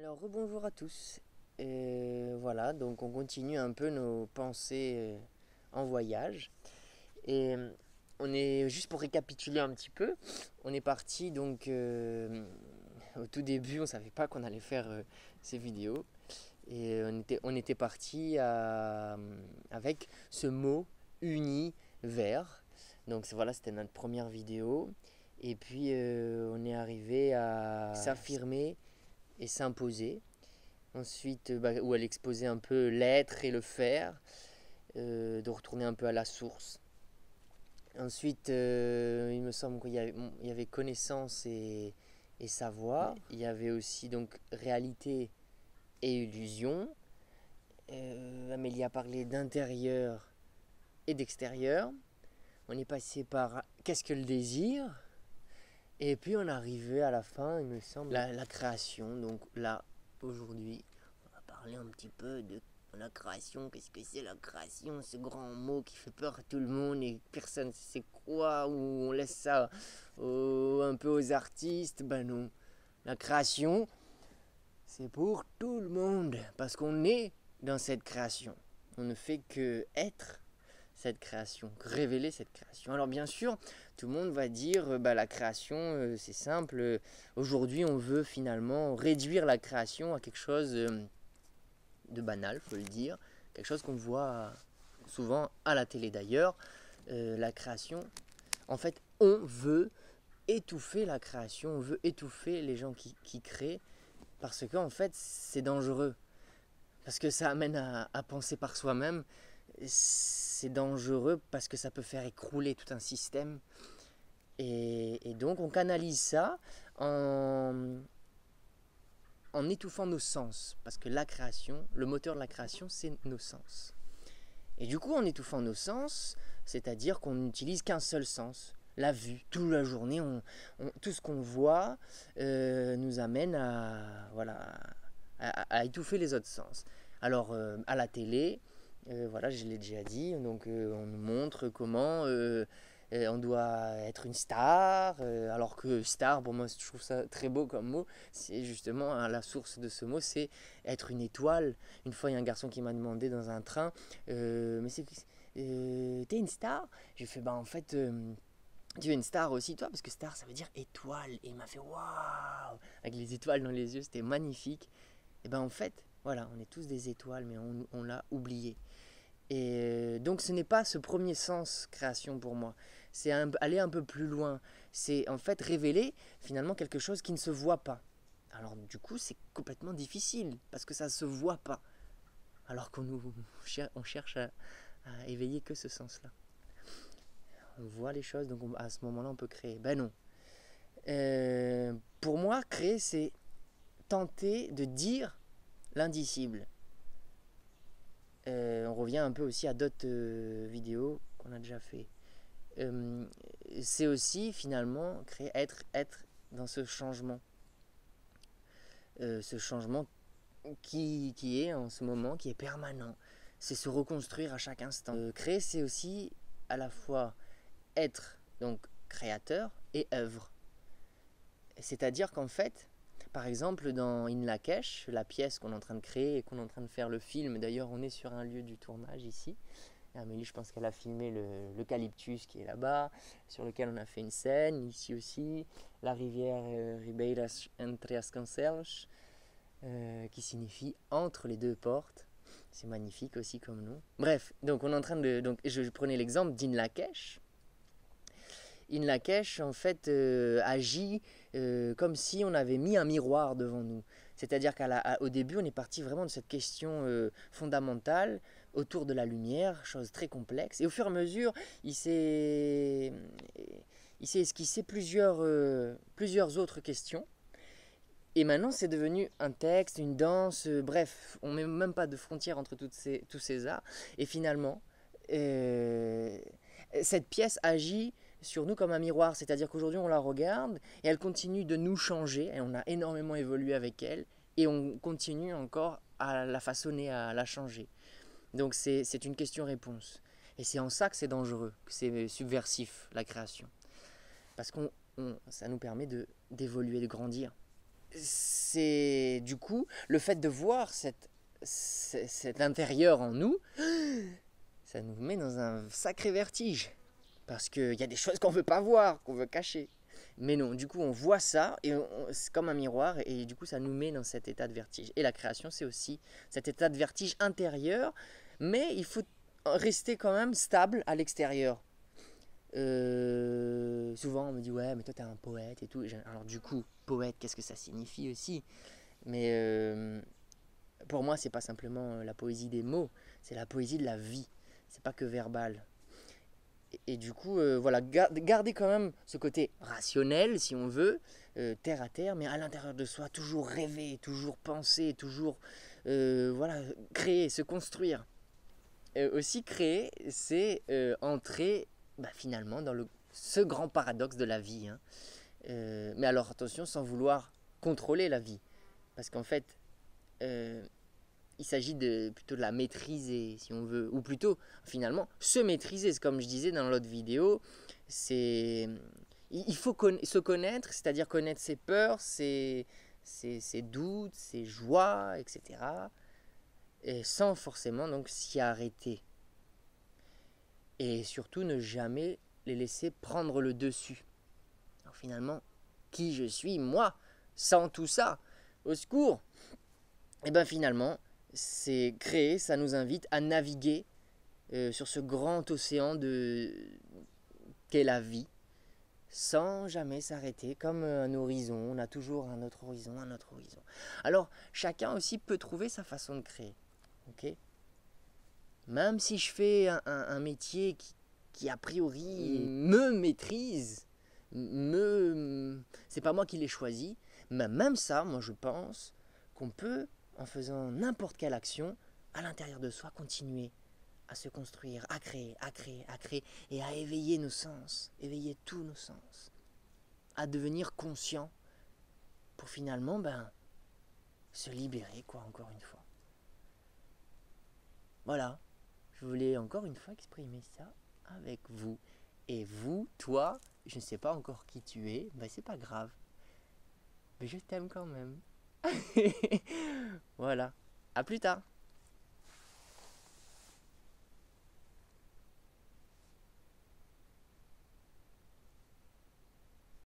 Alors rebonjour à tous. Voilà, donc on continue un peu nos pensées en voyage. Et on est juste pour récapituler un petit peu. On est parti donc au tout début, on savait pas qu'on allait faire ces vidéos. Et on était parti avec ce mot univers. Donc voilà, c'était notre première vidéo. Et puis on est arrivé à s'affirmer et s'imposer. Ensuite, où elle exposait un peu l'être et le faire, de retourner un peu à la source. Ensuite, il me semble qu'il y avait connaissance et savoir. Il y avait aussi donc réalité et illusion. Amélie a parlé d'intérieur et d'extérieur. On est passé par qu'est-ce que le désir. Et puis on est arrivé à la fin, il me semble, la création. Donc là, aujourd'hui, on va parler un petit peu de la création. Qu'est-ce que c'est la création, ce grand mot qui fait peur à tout le monde et personne ne sait quoi, ou on laisse ça un peu aux artistes. Ben non, la création, c'est pour tout le monde, parce qu'on est dans cette création. On ne fait que être cette création, révéler cette création. Alors bien sûr, tout le monde va dire la création, c'est simple. Aujourd'hui, on veut finalement réduire la création à quelque chose de banal, faut le dire, quelque chose qu'on voit souvent à la télé d'ailleurs. La création, en fait, on veut étouffer la création, on veut étouffer les gens qui créent, parce que en fait, c'est dangereux. Parce que ça amène à penser par soi-même. C'est dangereux parce que ça peut faire écrouler tout un système. Et donc on canalise ça en étouffant nos sens. Parce que la création, le moteur de la création, c'est nos sens. Et du coup, en étouffant nos sens, c'est-à-dire qu'on n'utilise qu'un seul sens. La vue, toute la journée, tout ce qu'on voit nous amène à étouffer les autres sens. Alors, à la télé, voilà, je l'ai déjà dit, donc on nous montre comment on doit être une star, alors que star, pour moi, je trouve ça très beau comme mot. C'est justement la source de ce mot, c'est être une étoile. Une fois, il y a un garçon qui m'a demandé dans un train, mais t'es une star? J'ai fait, en fait, tu es une star aussi, toi, parce que star, ça veut dire étoile. Et il m'a fait waouh, avec les étoiles dans les yeux, c'était magnifique. Et en fait, voilà, on est tous des étoiles, mais on l'a oublié. Et donc ce n'est pas ce premier sens création pour moi, c'est aller un peu plus loin, c'est en fait révéler finalement quelque chose qui ne se voit pas. Alors du coup c'est complètement difficile parce que ça ne se voit pas, alors on cherche à éveiller que ce sens-là. On voit les choses, donc à ce moment-là on peut créer. Ben non. Pour moi, créer c'est tenter de dire l'indicible. On revient un peu aussi à d'autres vidéos qu'on a déjà fait. C'est aussi finalement créer, être dans ce changement. Ce changement qui est en ce moment, qui est permanent. C'est se reconstruire à chaque instant. Créer, c'est aussi à la fois être donc créateur et œuvre. C'est-à-dire qu'en fait, par exemple, dans In Lakesh, la pièce qu'on est en train de créer et qu'on est en train de faire le film, d'ailleurs on est sur un lieu du tournage ici. Amélie, je pense qu'elle a filmé l'eucalyptus qui est là-bas, sur lequel on a fait une scène, ici aussi, la rivière Ribeiras entre as Cancelas, qui signifie entre les deux portes. C'est magnifique aussi comme nom. Bref, donc on est en train de. Donc, je prenais l'exemple d'In Lakesh. In Lakesh, en fait, agit comme si on avait mis un miroir devant nous. C'est-à-dire qu'au début, on est parti vraiment de cette question fondamentale autour de la lumière, chose très complexe. Et au fur et à mesure, il s'est esquissé plusieurs autres questions. Et maintenant, c'est devenu un texte, une danse, bref, on ne met même pas de frontières entre tous ces arts. Et finalement, cette pièce agit sur nous comme un miroir, c'est-à-dire qu'aujourd'hui on la regarde et elle continue de nous changer, et on a énormément évolué avec elle, et on continue encore à la façonner, à la changer. Donc c'est une question-réponse. Et c'est en ça que c'est dangereux, que c'est subversif, la création. Parce que ça nous permet d'évoluer, de grandir. c'est du coup le fait de voir cet intérieur en nous, ça nous met dans un sacré vertige. Parce qu'il y a des choses qu'on ne veut pas voir, qu'on veut cacher. Mais non, du coup, on voit ça, et c'est comme un miroir, et du coup, ça nous met dans cet état de vertige. Et la création, c'est aussi cet état de vertige intérieur, mais il faut rester quand même stable à l'extérieur. Souvent, on me dit, ouais, mais toi, t'es un poète et tout. Alors, du coup, poète, qu'est-ce que ça signifie aussi? Mais pour moi, c'est pas simplement la poésie des mots, c'est la poésie de la vie. C'est pas que verbal. Et du coup, voilà, garder quand même ce côté rationnel, si on veut, terre à terre, mais à l'intérieur de soi, toujours rêver, toujours penser, toujours voilà, créer, se construire. Aussi créer, c'est entrer finalement dans ce grand paradoxe de la vie, hein. Mais alors attention, sans vouloir contrôler la vie. Parce qu'en fait, euh, il s'agit plutôt de la maîtriser, si on veut, ou plutôt finalement se maîtriser. C'est comme je disais dans l'autre vidéo, il faut se connaître, c'est-à-dire connaître ses peurs, ses doutes, ses joies, etc. Et sans forcément donc s'y arrêter. Et surtout ne jamais les laisser prendre le dessus. Alors finalement, qui je suis, moi, sans tout ça? Au secours! Et bien finalement, c'est créer, ça nous invite à naviguer sur ce grand océan qu'est la vie, sans jamais s'arrêter, comme un horizon. On a toujours un autre horizon, un autre horizon. Alors, chacun aussi peut trouver sa façon de créer. Okay, même si je fais un métier qui a priori me maîtrise, c'est pas moi qui l'ai choisi, mais même ça, moi je pense qu'on peut, en faisant n'importe quelle action, à l'intérieur de soi, continuer à se construire, à créer, à créer, à créer, et à éveiller nos sens, éveiller tous nos sens, à devenir conscient pour finalement se libérer, quoi, encore une fois. Voilà, je voulais encore une fois exprimer ça avec vous. Et vous, toi, je ne sais pas encore qui tu es, c'est pas grave. Mais je t'aime quand même. Voilà, à plus tard.